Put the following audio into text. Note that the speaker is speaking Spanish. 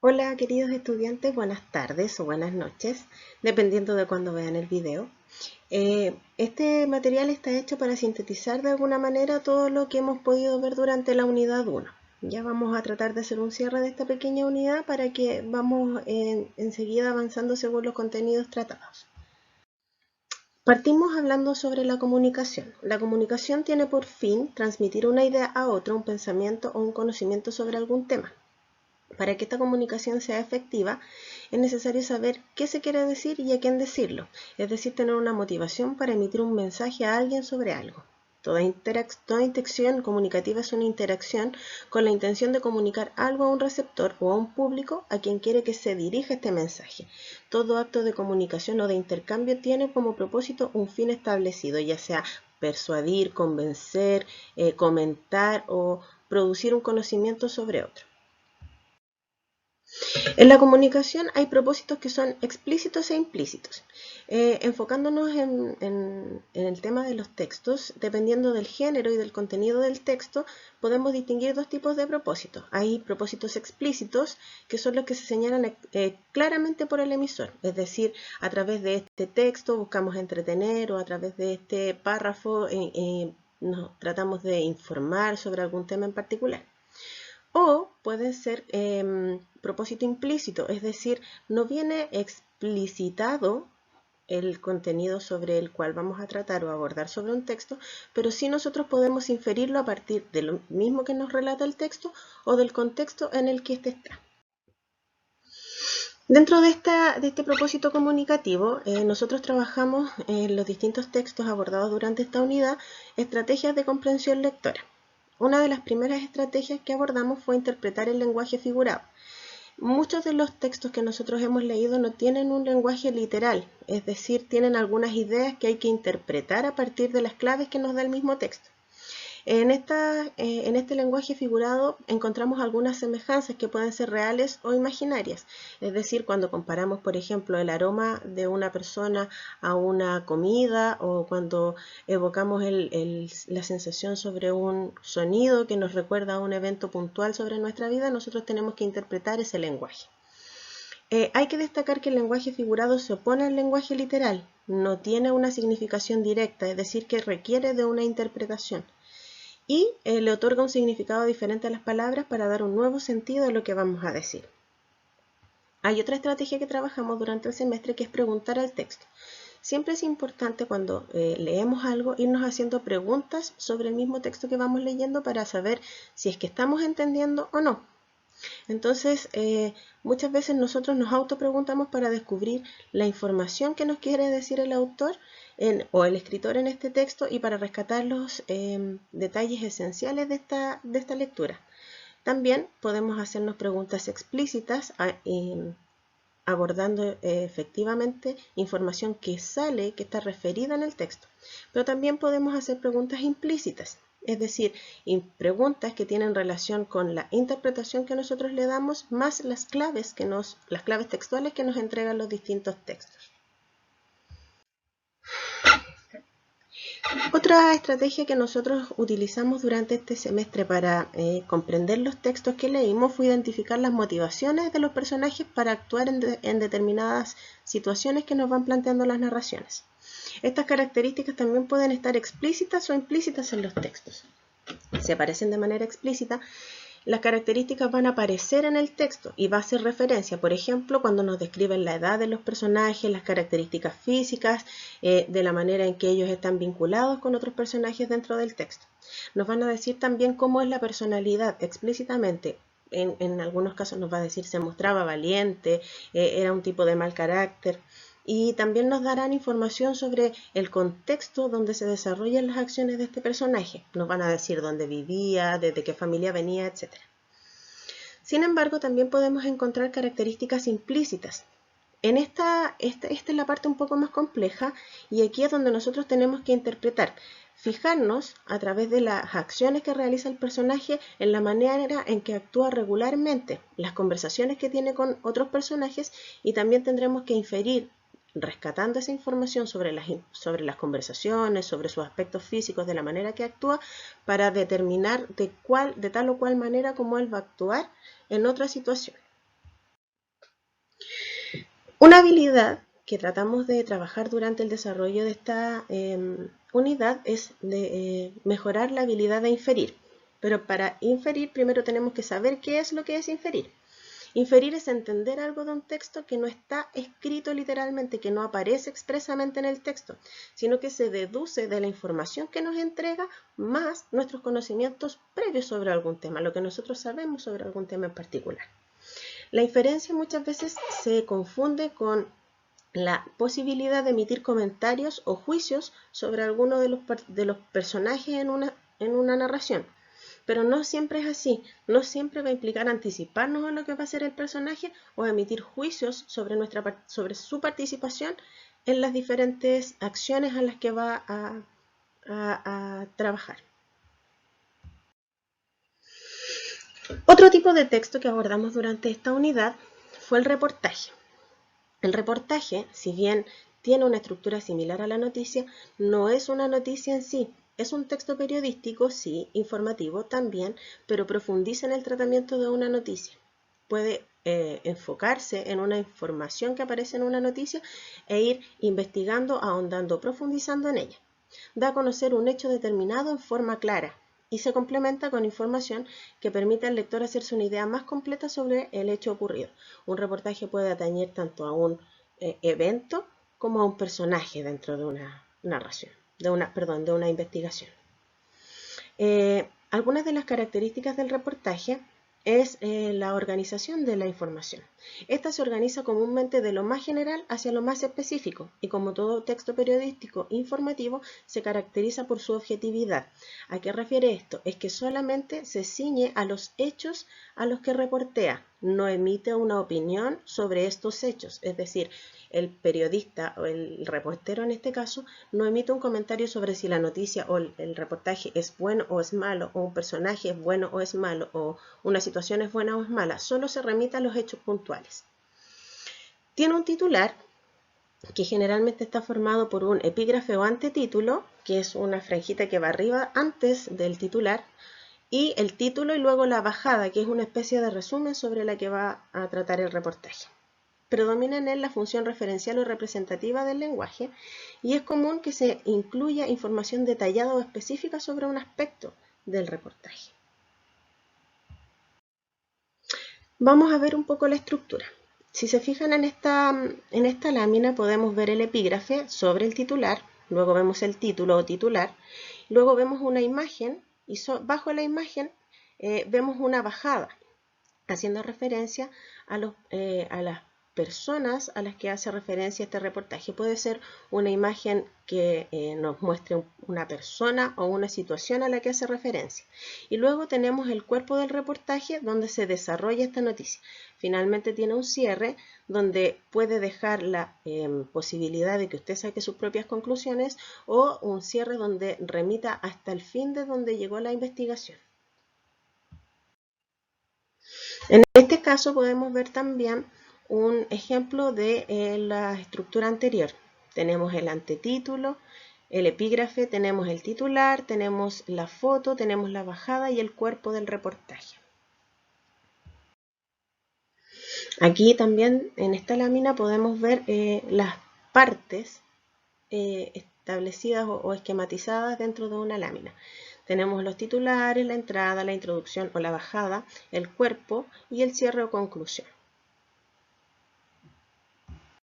Hola queridos estudiantes, buenas tardes o buenas noches, dependiendo de cuándo vean el video. Este material está hecho para sintetizar de alguna manera todo lo que hemos podido ver durante la unidad 1. Ya vamos a tratar de hacer un cierre de esta pequeña unidad para que vamos enseguida avanzando según los contenidos tratados. Partimos hablando sobre la comunicación. La comunicación tiene por fin transmitir una idea a otra, un pensamiento o un conocimiento sobre algún tema. Para que esta comunicación sea efectiva, es necesario saber qué se quiere decir y a quién decirlo, es decir, tener una motivación para emitir un mensaje a alguien sobre algo. Toda interacción comunicativa es una interacción con la intención de comunicar algo a un receptor o a un público a quien quiere que se dirija este mensaje. Todo acto de comunicación o de intercambio tiene como propósito un fin establecido, ya sea persuadir, convencer, comentar o producir un conocimiento sobre otro. En la comunicación hay propósitos que son explícitos e implícitos. Enfocándonos en el tema de los textos, dependiendo del género y del contenido del texto, podemos distinguir dos tipos de propósitos. Hay propósitos explícitos, que son los que se señalan claramente por el emisor, es decir, a través de este texto buscamos entretener o a través de este párrafo nos tratamos de informar sobre algún tema en particular. O puede ser propósito implícito, es decir, no viene explicitado el contenido sobre el cual vamos a tratar o abordar sobre un texto, pero sí nosotros podemos inferirlo a partir de lo mismo que nos relata el texto o del contexto en el que éste está. Dentro de este propósito comunicativo, nosotros trabajamos en los distintos textos abordados durante esta unidad estrategias de comprensión lectora. Una de las primeras estrategias que abordamos fue interpretar el lenguaje figurado. Muchos de los textos que nosotros hemos leído no tienen un lenguaje literal, es decir, tienen algunas ideas que hay que interpretar a partir de las claves que nos da el mismo texto. En este lenguaje figurado encontramos algunas semejanzas que pueden ser reales o imaginarias, es decir, cuando comparamos, por ejemplo, el aroma de una persona a una comida o cuando evocamos la sensación sobre un sonido que nos recuerda a un evento puntual sobre nuestra vida, nosotros tenemos que interpretar ese lenguaje. Hay que destacar que el lenguaje figurado se opone al lenguaje literal, no tiene una significación directa, es decir, que requiere de una interpretación y le otorga un significado diferente a las palabras para dar un nuevo sentido a lo que vamos a decir. Hay otra estrategia que trabajamos durante el semestre que es preguntar al texto. Siempre es importante cuando leemos algo irnos haciendo preguntas sobre el mismo texto que vamos leyendo para saber si es que estamos entendiendo o no. Entonces, muchas veces nosotros nos autopreguntamos para descubrir la información que nos quiere decir el autor o el escritor en este texto y para rescatar los detalles esenciales de esta lectura. También podemos hacernos preguntas explícitas abordando efectivamente información que está referida en el texto. Pero también podemos hacer preguntas implícitas, es decir, preguntas que tienen relación con la interpretación que nosotros le damos más las claves textuales que nos entregan los distintos textos. Otra estrategia que nosotros utilizamos durante este semestre para comprender los textos que leímos fue identificar las motivaciones de los personajes para actuar en determinadas situaciones que nos van planteando las narraciones. Estas características también pueden estar explícitas o implícitas en los textos. Si aparecen de manera explícita, las características van a aparecer en el texto y va a hacer referencia, por ejemplo, cuando nos describen la edad de los personajes, las características físicas, de la manera en que ellos están vinculados con otros personajes dentro del texto. Nos van a decir también cómo es la personalidad explícitamente. En algunos casos nos va a decir se mostraba valiente, era un tipo de mal carácter. Y también nos darán información sobre el contexto donde se desarrollan las acciones de este personaje. Nos van a decir dónde vivía, desde qué familia venía, etc. Sin embargo, también podemos encontrar características implícitas. Esta es la parte un poco más compleja y aquí es donde nosotros tenemos que interpretar, fijarnos a través de las acciones que realiza el personaje en la manera en que actúa regularmente, las conversaciones que tiene con otros personajes y también tendremos que inferir rescatando esa información sobre las conversaciones, sobre sus aspectos físicos, de la manera que actúa, para determinar de tal o cual manera como él va a actuar en otra situación. Una habilidad que tratamos de trabajar durante el desarrollo de esta unidad es mejorar la habilidad de inferir. Pero para inferir primero tenemos que saber qué es lo que es inferir. Inferir es entender algo de un texto que no está escrito literalmente, que no aparece expresamente en el texto, sino que se deduce de la información que nos entrega más nuestros conocimientos previos sobre algún tema, lo que nosotros sabemos sobre algún tema en particular. La inferencia muchas veces se confunde con la posibilidad de emitir comentarios o juicios sobre alguno de los personajes en una narración. Pero no siempre es así, no siempre va a implicar anticiparnos a lo que va a hacer el personaje o emitir juicios sobre su participación en las diferentes acciones a las que va a trabajar. Otro tipo de texto que abordamos durante esta unidad fue el reportaje. El reportaje, si bien tiene una estructura similar a la noticia, no es una noticia en sí. Es un texto periodístico, sí, informativo también, pero profundiza en el tratamiento de una noticia. Puede enfocarse en una información que aparece en una noticia e ir investigando, ahondando, profundizando en ella. Da a conocer un hecho determinado en forma clara y se complementa con información que permite al lector hacerse una idea más completa sobre el hecho ocurrido. Un reportaje puede atañer tanto a un evento como a un personaje dentro de una narración, de una investigación. Algunas de las características del reportaje es la organización de la información. Esta se organiza comúnmente de lo más general hacia lo más específico y, como todo texto periodístico informativo, se caracteriza por su objetividad. ¿A qué refiere esto? Es que solamente se ciñe a los hechos a los que reportea, no emite una opinión sobre estos hechos, es decir, el periodista o el reportero en este caso no emite un comentario sobre si la noticia o el reportaje es bueno o es malo, o un personaje es bueno o es malo, o una situación es buena o es mala, solo se remite a los hechos puntuales. Tiene un titular que generalmente está formado por un epígrafe o antetítulo, que es una franjita que va arriba antes del titular, y el título y luego la bajada, que es una especie de resumen sobre la que va a tratar el reportaje. Predomina en él la función referencial o representativa del lenguaje y es común que se incluya información detallada o específica sobre un aspecto del reportaje. Vamos a ver un poco la estructura. Si se fijan en esta lámina podemos ver el epígrafe sobre el titular, luego vemos el título o titular, luego vemos una imagen y bajo la imagen vemos una bajada, haciendo referencia a las personas a las que hace referencia este reportaje. Puede ser una imagen que nos muestre una persona o una situación a la que hace referencia. Y luego tenemos el cuerpo del reportaje donde se desarrolla esta noticia. Finalmente tiene un cierre donde puede dejar la posibilidad de que usted saque sus propias conclusiones o un cierre donde remita hasta el fin de donde llegó la investigación. En este caso podemos ver también un ejemplo de la estructura anterior. Tenemos el antetítulo, el epígrafe, tenemos el titular, tenemos la foto, tenemos la bajada y el cuerpo del reportaje. Aquí también en esta lámina podemos ver las partes establecidas o esquematizadas dentro de una lámina. Tenemos los titulares, la entrada, la introducción o la bajada, el cuerpo y el cierre o conclusión.